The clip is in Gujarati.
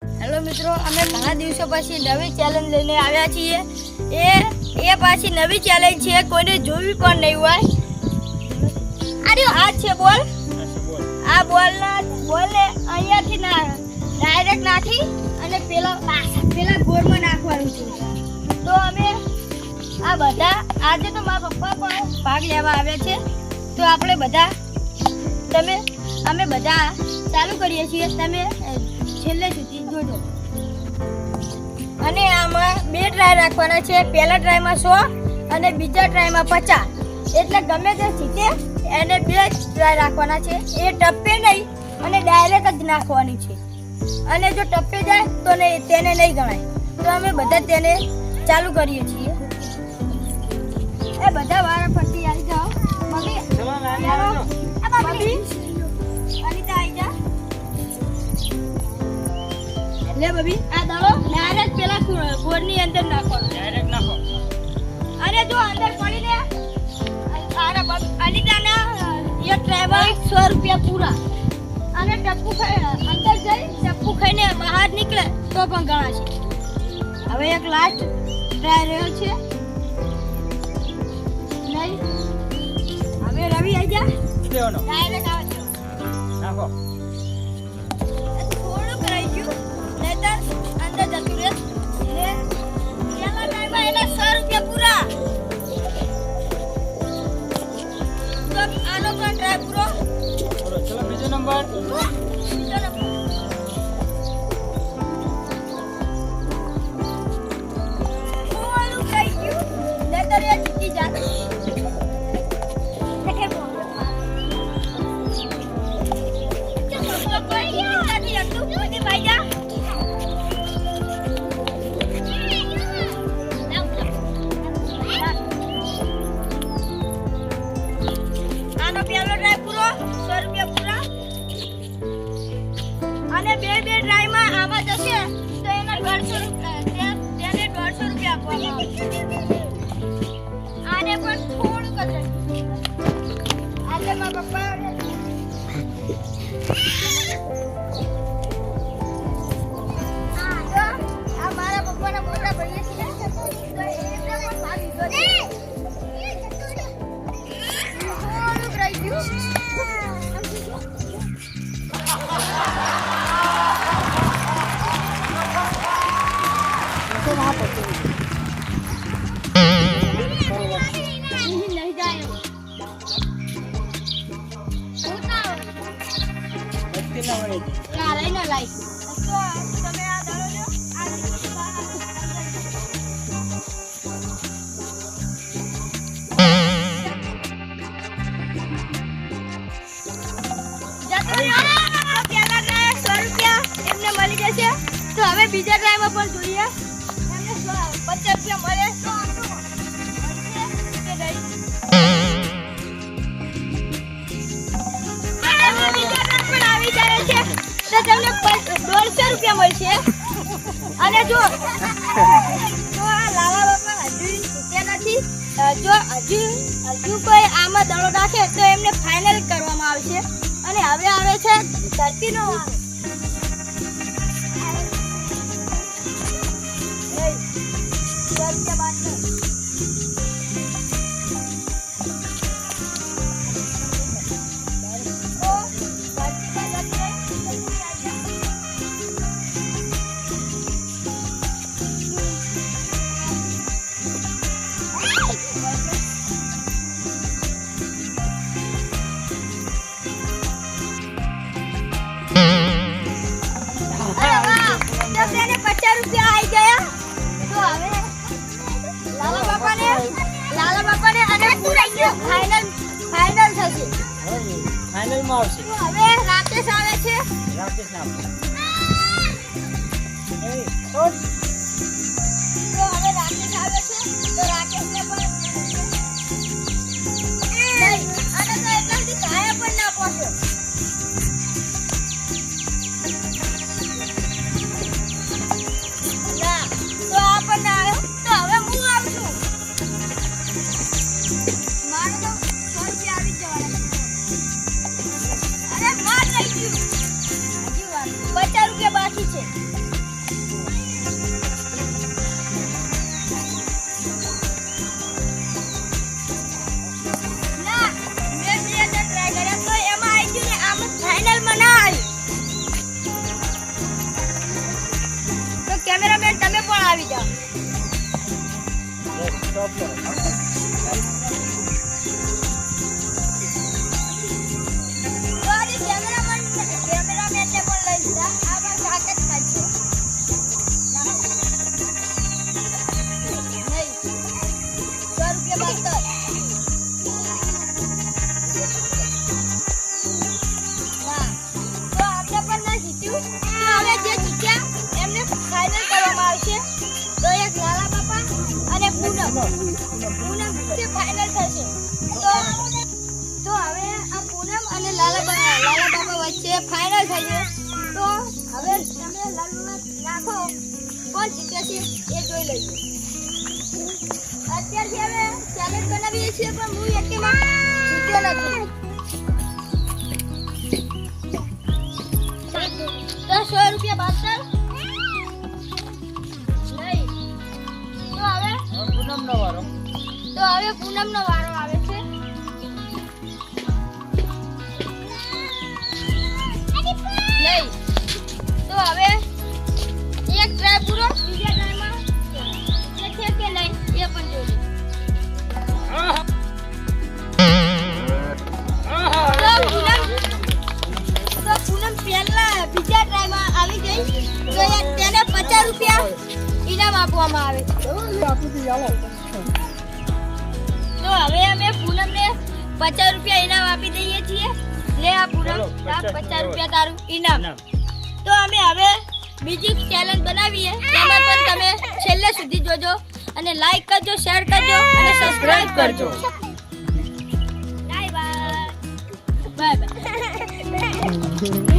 હેલો મિત્રો, અમે ઘણા દિવસો પછી નવી ચેલેન્જ લઈને આવ્યા છીએ. એ પાછી નવી ચેલેન્જ છે, કોઈને જોવી પણ નહીં હોય. આ છે બોલ. આ બોલને અહીંયાથી ડાયરેક્ટ નાખી અને પેલા ગોળમાં નાખવાનું છે. તો અમે આ બધા આજે તો મારા પપ્પા પણ ભાગ લેવા આવ્યા છે. તો આપણે બધા અમે બધા ચાલુ કરીએ છીએ. તમે છેલ્લે સુધી જોજો. અને આમાં 2 ટ્રાય રાખવાના છે. પહેલા ટ્રાયમાં 100 અને બીજા ટ્રાયમાં 50. એટલે ગમે તે જીતે એને 2 ટ્રાય રાખવાના છે. એ ટપ્પે નહીં અને ડાયરેક્ટ જ નાખવાની છે. અને જો ટપ્પે જાય તો તેને નહીં ગણાય. તો અમે બધા તેને ચાલુ કરીએ છીએ. એ બધા વાળા ફરતી આવી જાઓ. મમ્મી અનિતા આવી જા. લે બબી, આ દડો ડાયરેક્ટ પેલા ગોળની અંદર નાખવાનો. ડાયરેક્ટ નાખો. અરે જો અંદર પડીને અનિતાના એક ટ્રાયમાં 100 રૂપિયા પૂરા. અને ટપ્પુ અંદર જઈ ટપ્પુ ખાઈને બહાર નીકળે તો પણ ગણાશે. હવે એક લાસ્ટ ટ્રાય રહ્યો છે. નહીં હવે રવિ આવી જા. ડાયરેક્ટ આવે છે. નાખો. થોડુંક રહી ગયું. અંદર જતું રહે. પેલા ટાઈમમાં એના 100 રૂપિયા પૂરા. તો આનો પણ ટ્રાય પૂરો. ચલો બીજો નંબર. બીજો નંબર. થોડું થઈ ગયું. નહીતર એ જીતી જાત. અને 2 ટ્રાયમાં આમાં જશે તો એના 150 રૂપિયા તેને 150 રૂપિયા આપવામાં આવશે. આને પણ થોડુંક જ આજે મારા પપ્પા આ મારા પપ્પાના મોટા ભાઈ છે. તો એમને પણ ભાગ લીધો છે. થોડુંક રહી ગયું. તો હવે બીજા ટ્રાયમાં પણ જોઈએ. એમને 50 રૂપિયા મળે તો આવી જાય છે તો તમને 150 રૂપિયા મળશે. અને જો આ લાલા બાપા હજુ જીત્યા નથી. જો હજુ કોઈ આમાં દડો નાખે તો એમને ફાઇનલ કરવામાં આવશે. અને હવે આવે છે ધરતીનો વારો. તેને 50 રૂપિયા આવી ગયા. તો હવે લાલા બાપાને અને ફાઇનલ થશે. ફાઇનલમાં આવશે. તો હવે રાકેશ આવે છે. રાકેશ તો હવે રાકેશ આવે છે. તો રાકેશને પણ નહીં. અને તો એટલાથી કાયા પણ ના પહોંચ્યો. બાકી છે. પણ આવી જાઓ. તો આજે કેમેરામેનને પણ લઈ લીધા. આ પણ કાકા જ થાય છે. નહીં. 100 રૂપિયા બહાર. જે જીત્યા એમને ફાઇનલ કરવામાં આવશે. તો એક લાલા બાપા અને પૂનમ તે ફાઇનલ થશે. તો હવે આ પૂનમ અને લાલા બાપા વચ્ચે ફાઇનલ થશે. તો હવે તમે લાલુમાં નાખો કોણ જીતે છે એ જોઈ લઈએ. અત્યારથી હવે ચેલેન્જ બનાવીએ છીએ પણ હું એકમાં જીત્યો નથી. તો 100 રૂપિયા બાતલ નહીં. તો હવે પૂનમનો વારો આવે છે. નહીં. તો હવે એક ટ્રાય પૂરો. બીજા ટ્રાયમાં જે છે કે નહીં એ પણ જોઈ પૂનમ પહેલા બીજા ટ્રાયમાં આવી ગઈ. તો તેને 50 રૂપિયા ઇનામ આપવામાં આવે છે. તો હવે અમે પૂનમને 50 રૂપિયા ઇનામ આપી દઈએ છીએ. લે આ પૂનમ, આ 50 રૂપિયા તારું ઇનામ. તો અમે હવે બીજી ચેલેન્જ બનાવીએ. તેમાં પણ તમે છેલ્લે સુધી જોજો અને લાઈક કરજો, શેર કરજો અને સબસ્ક્રાઇબ કરજો. Bye bye. Bye bye.